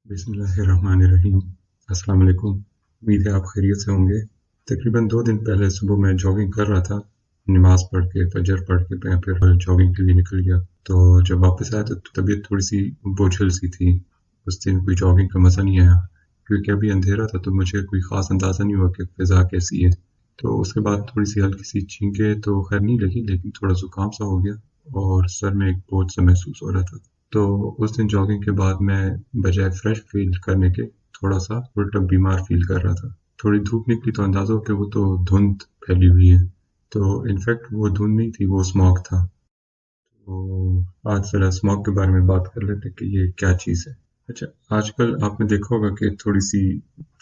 बिस्मिल्लाहिर्रहमानिर्रहीम। अस्सलाम वालेकुम। उम्मीद है आप खैरियत से होंगे। तकरीबन 2 दिन पहले सुबह मैं जॉगिंग कर रहा था। नमाज़ पढ़ के, फजर पढ़ के मैं फिर जॉगिंग के लिए निकल गया। तो जब वापस आया तो तबीयत थोड़ी-सी बोझिल-सी थी। उस दिन कोई जॉगिंग का मज़ा नहीं आया, क्योंकि अभी अंधेरा था तो मुझे कोई ख़ास अंदाज़ा नहीं हुआ कि फ़िज़ा कैसी है। तो उसके बाद थोड़ी-सी हल्की-सी छींकें तो ख़ैर नहीं लगी, लेकिन थोड़ा ज़ुकाम-सा हो गया और सर में एक बोझ-सा महसूस हो रहा था। तो उस दिन जॉगिंग के बाद मैं बजाय फ्रेश फ़ील करने के थोड़ा-सा उल्टा बीमार फ़ील कर रहा था। थोड़ी धूप निकली तो अंदाज़ा हो कि वो तो धुंध फैली हुई है। तो इनफ़ैक्ट वो धुंध नहीं थी, वो स्मॉग था। तो आज ज़रा स्मॉग के बारे में बात कर लेते हैं कि ये क्या चीज़ है। अच्छा, आजकल आपने देखा होगा कि थोड़ी-सी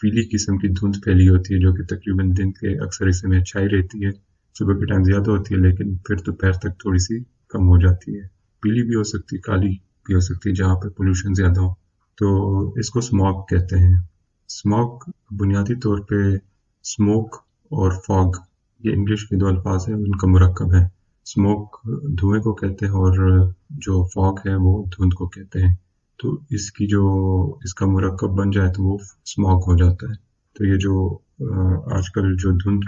पीली किस्म की धुंध फैली होती है, जो कि तकरीबन दिन के अक्सर हिस्से में छाई रहती है। सुबह के टाइम ज़्यादा होती है, लेकिन फिर दोपहर तक थोड़ी-सी कम हो जाती है। पीली भी हो सकती है, काली भी हो सकती है, जहाँ पे पॉल्यूशन ज़्यादा हो। तो इसको स्मॉग कहते हैं। स्मॉग बुनियादी तौर पे स्मोक और फॉग, ये इंग्लिश के 2 अल्फ़ाज़ हैं, उनका मुरक्कब है। स्मोक धुएँ को कहते हैं और जो फॉग है वो धुंध को कहते हैं। तो इसका मुरक्कब बन जाए तो वो स्मॉग हो जाता है। तो ये जो आजकल जो धुंध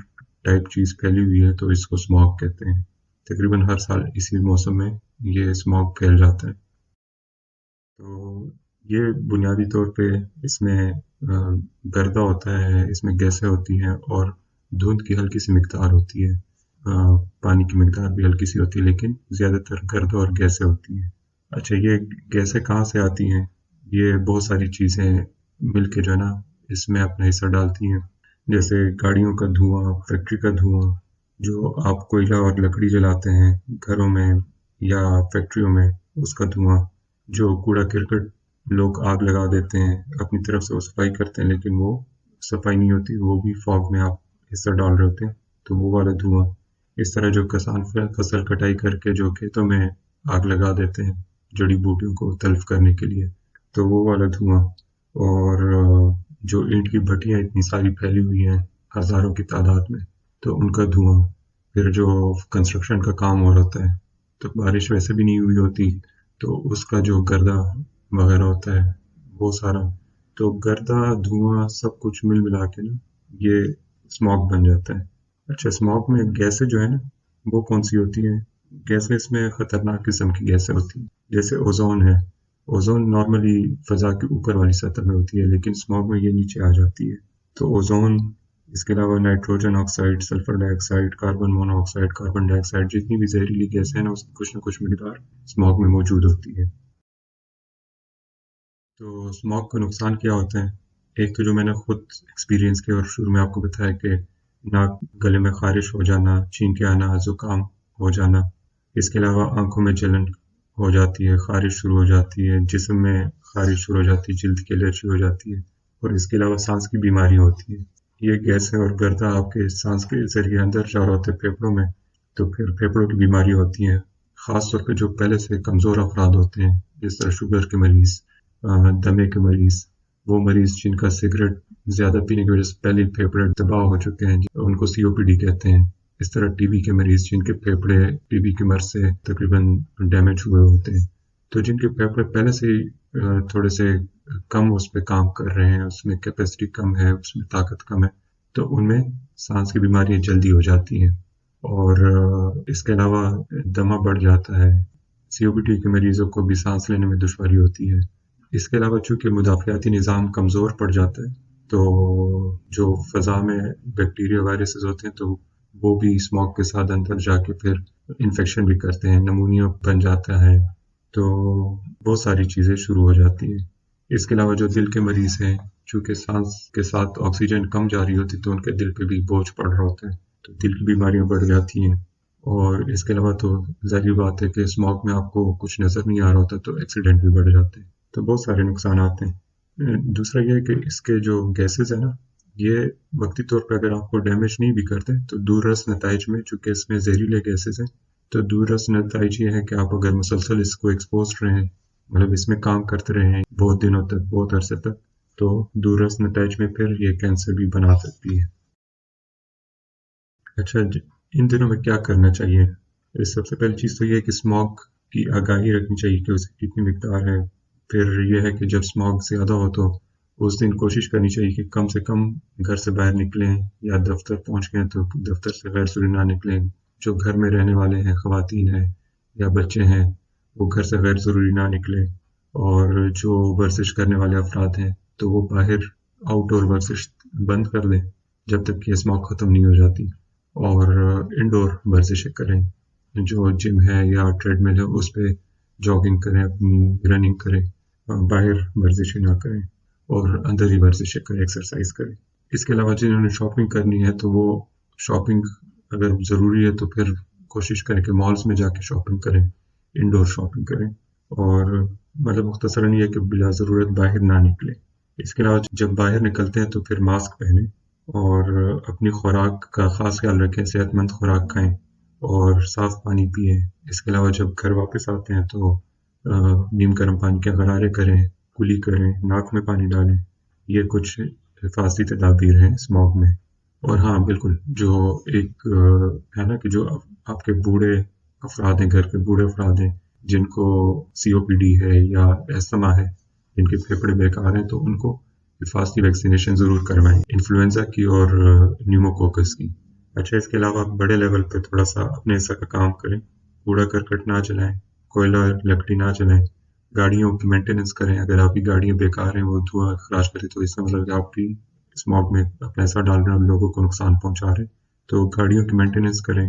टाइप चीज़ फैली हुई है तो इसको स्मॉग कहते हैं। तकरीबन हर साल इसी मौसम में ये स्मॉग फैल जाता है। तो ये बुनियादी तौर पे इसमें गर्दा होता है, इसमें गैसें होती हैं और धुंध की हल्की-सी मिक़दार होती है। पानी की मिक़दार भी हल्की-सी होती है, लेकिन ज़्यादातर गर्द और गैसें होती हैं। अच्छा, ये गैसें कहाँ से आती हैं? ये बहुत सारी चीज़ें मिलके जो है ना, इसमें अपना हिस्सा डालती हैं। जैसे गाड़ियों का धुआँ, फैक्ट्री का धुआँ, जो आप कोयला और लकड़ी जलाते हैं घरों में या फैक्ट्रियों में, उसका धुआँ, जो कूड़ा-करकट लोग आग लगा देते हैं, अपनी तरफ से वो सफाई करते हैं, लेकिन वो सफाई नहीं होती, वो भी फॉग में आप हिस्सा डाल रहे होते हैं, तो वो वाला धुआँ। इस तरह जो किसान फसल कटाई करके जो खेतों में आग लगा देते हैं, जड़ी-बूटियों को तल्फ़ करने के लिए, तो वो वाला धुआँ। और जो ईंट की भट्टियाँ इतनी सारी फैली हुई हैं, हज़ारों की तादाद में, तो उनका धुआँ। फिर जो कंस्ट्रक्शन का काम हो रहा होता है, तो बारिश वैसे भी नहीं हुई होती, तो उसका जो गर्दा वगैरह होता है, वो सारा। तो गर्दा, धुआँ सब कुछ मिला के ना, ये स्मॉग बन जाता है। अच्छा, स्मॉग में गैसें जो है ना, वो कौन-सी होती हैं? गैसें इसमें खतरनाक किस्म की गैसें होती हैं। जैसे ओज़ोन है। ओज़ोन नॉर्मली फ़ज़ा के ऊपर वाली सतह में होती है, लेकिन स्मॉग में ये नीचे आ जाती है। तो ओज़ोन, इसके अलावा nitrogen oxide, sulphur dioxide, carbon monoxide, carbon dioxide, जितनी भी ज़हरीली गैसें हैं ना, उसकी कुछ न कुछ मिक़दार स्मॉग में मौजूद होती है। तो स्मॉग का नुकसान क्या होता है? एक तो जो मैंने खुद एक्सपीरियंस किया और शुरू में आपको बताया कि नाक, गले में ख़ारिश हो जाना, छींकें आना, ज़ुकाम हो जाना। इसके अलावा आँखों में जलन हो जाती है, ख़ारिश शुरू हो जाती है, जिस्म में ख़ारिश शुरू हो जाती है, जल्द की एलर्जी हो जाती है और इसके अलावा साँस की बीमारी होती है। ये गैसें और गर्दा आपके साँस के ज़रिए अंदर जा रहा होता है फेफड़ों में, तो फिर फेफड़ों की बीमारी होती हैं। ख़ास तौर पे जो पहले से कमज़ोर अफ़राद होते हैं, जिस तरह शुगर के मरीज़, दमे के मरीज़, वो मरीज़ जिनका सिगरेट ज़्यादा पीने की वज़ह से पहले ही फेफड़े तबाह हो चुके हैं, उनको सीओपीडी कहते हैं। इस तरह टीबी के मरीज़ जिनके फेफड़े टीबी की मर्ज़ से तकरीबन डैमेज हुए होते हैं। तो जिनके फेफड़े पहले से ही थोड़े से कम उस पे काम कर रहे हैं, उसमें कैपेसिटी कम है, उसमें ताकत कम है, तो उनमें साँस की बीमारियाँ जल्दी हो जाती हैं। और इसके अलावा दमा बढ़ जाता है। सीओपीडी के मरीज़ों को भी साँस लेने में दुश्वारी होती है। इसके अलावा चूँकि मुदाफ़ियाती निज़ाम कमज़ोर पड़ जाता है, तो जो फ़ज़ा में बैक्टीरिया, वायरसेस होते हैं, तो वो भी स्मॉग के साथ अंदर जाके फिर इन्फेक्शन भी करते हैं, निमोनिया बन जाता है, तो बहुत सारी चीज़ें शुरू हो जाती हैं। इसके अलावा जो दिल के मरीज़ हैं, चूँकि साँस के साथ ऑक्सीजन कम जा रही होती है, तो उनके दिल पे भी बोझ पड़ रहा होता है, तो दिल की बीमारियाँ बढ़ जाती हैं। और इसके अलावा तो ज़ाहिर बात है कि स्मॉग में आपको कुछ नज़र नहीं आ रहा होता, तो एक्सीडेंट भी बढ़ जाते हैं। तो बहुत सारे नुकसानात हैं। दूसरा ये है कि इसके जो गैसेज़ हैं ना, ये वक़्ती तौर पे अगर आपको डैमेज नहीं भी करते, तो दूररस नताइज में, चूँकि इसमें ज़हरीले गैसेज़ हैं, तो दूररस नताइज ये है कि आप अगर मुसलसल इसको एक्सपोज़्ड रहें, मतलब इसमें काम करते रहें बहुत दिनों तक, बहुत अरसे तक, तो दूररस नताइज में फिर ये कैंसर भी बना सकती है। अच्छा, इन दिनों में क्या करना चाहिए? सबसे पहली चीज़ तो ये है कि स्मॉग की आगाही रखनी चाहिए कि उसकी कितनी मिक़दार है, پھر یہ ہے کہ جب اسموگ زیادہ ہو تو اس دن کوشش کرنی چاہیے کہ کم سے کم گھر سے باہر نکلیں، یا دفتر پہنچ گئے تو دفتر سے غیر ضروری نہ نکلیں۔ جو گھر میں رہنے والے ہیں، خواتین ہیں یا بچے ہیں، وہ گھر سے غیر ضروری نہ نکلیں، اور جو ورزش کرنے والے افراد ہیں تو وہ باہر آؤٹ ڈور ورزش بند کر دیں جب تک کہ اسموگ ختم نہیں ہو جاتی، اور انڈور ورزشیں کریں۔ جو جم ہے یا ٹریڈ مل ہے اس پہ جاگنگ کریں، اپنی رننگ کریں، باہر ورزشیں نہ کریں، اور اندر ہی ورزشیں کریں، ایکسرسائز کریں۔ اس کے علاوہ جنہوں نے شاپنگ کرنی ہے تو وہ شاپنگ اگر ضروری ہے تو پھر کوشش کریں کہ مالز میں جا کے شاپنگ کریں، انڈور شاپنگ کریں، اور مطلب مختصراً یہ کہ بلا ضرورت باہر نہ نکلیں۔ اس کے علاوہ جب باہر نکلتے ہیں تو پھر ماسک پہنیں، اور اپنی خوراک کا خاص خیال رکھیں، صحت مند خوراک کھائیں اور صاف پانی پئیں۔ اس کے علاوہ جب گھر واپس آتے ہیں تو نیم گرم پانی کے غرارے کریں، کلی کریں، ناک میں پانی ڈالیں۔ یہ کچھ حفاظتی تدابیر ہیں اسموگ میں۔ اور ہاں بالکل، جو ایک ہے نا کہ جو آپ کے بوڑھے افراد ہیں، گھر کے بوڑھے افراد ہیں جن کو COPD ہے یا ایستما ہے، جن کے پھیپھڑے بیکار ہیں، تو ان کو حفاظتی ویکسینیشن ضرور کروائیں، انفلوئنزا کی اور نیوموکوکس کی۔ اچھا، اس کے علاوہ بڑے لیول پہ تھوڑا سا اپنے حصہ کا کام کریں، کوڑا کرکٹ نہ جلائیں، کوئلہ لکڑی نہ جلائیں، گاڑیوں کی مینٹیننس کریں۔ اگر آپ کی گاڑیاں بیکار ہیں، وہ دھواں اخراج کریں، تو اس کا مطلب کہ آپ بھی اسموگ میں اپنا حصہ ڈال رہے ہیں اور لوگوں کو نقصان پہنچا رہے ہیں۔ تو گاڑیوں کی مینٹیننس کریں،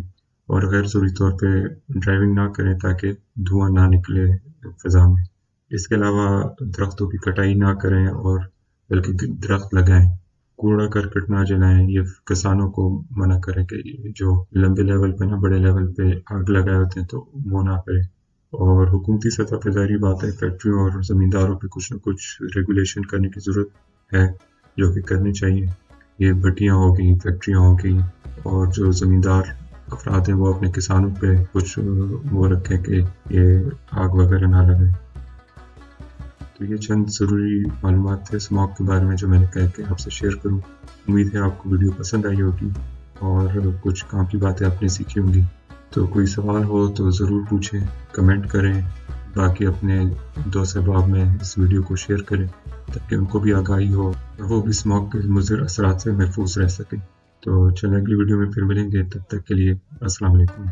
اور غیر ضروری طور پہ ڈرائیونگ نہ کریں تاکہ دھواں نہ نکلے فضا میں۔ اس کے علاوہ درختوں کی کٹائی نہ کریں، اور بلکہ درخت لگائیں۔ کوڑا کرکٹ نہ جلائیں، یہ کسانوں کو منع کریں کہ جو لمبے لیول پہ بڑے لیول پہ آگ لگائے ہوتے ہیں تو وہ نہ کریں۔ اور حکومتی سطح پہ ظاہری بات ہے، فیکٹریوں اور زمینداروں پہ کچھ نہ کچھ ریگولیشن کرنے کی ضرورت ہے، جو کہ کرنی چاہیے۔ یہ بھٹیاں ہو گئیں، فیکٹریاں ہو گئیں، اور جو زمیندار افراد ہیں وہ اپنے کسانوں پہ کچھ وہ رکھیں کہ یہ آگ وغیرہ نہ لگائیں۔ تو یہ چند ضروری معلومات تھے اسموگ کے بارے میں جو میں نے کہا کہ آپ سے شیئر کروں۔ امید ہے آپ کو ویڈیو پسند آئی ہوگی اور کچھ کام کی باتیں آپ نے سیکھی ہوں گی۔ تو کوئی سوال ہو تو ضرور پوچھیں، کمنٹ کریں، باقی اپنے دوست احباب میں اس ویڈیو کو شیئر کریں تاکہ ان کو بھی آگاہی ہو اور وہ بھی اسموگ کے مضر اثرات سے محفوظ رہ سکیں۔ تو چلیں اگلی ویڈیو میں پھر ملیں گے، تب تک کے لیے السلام علیکم۔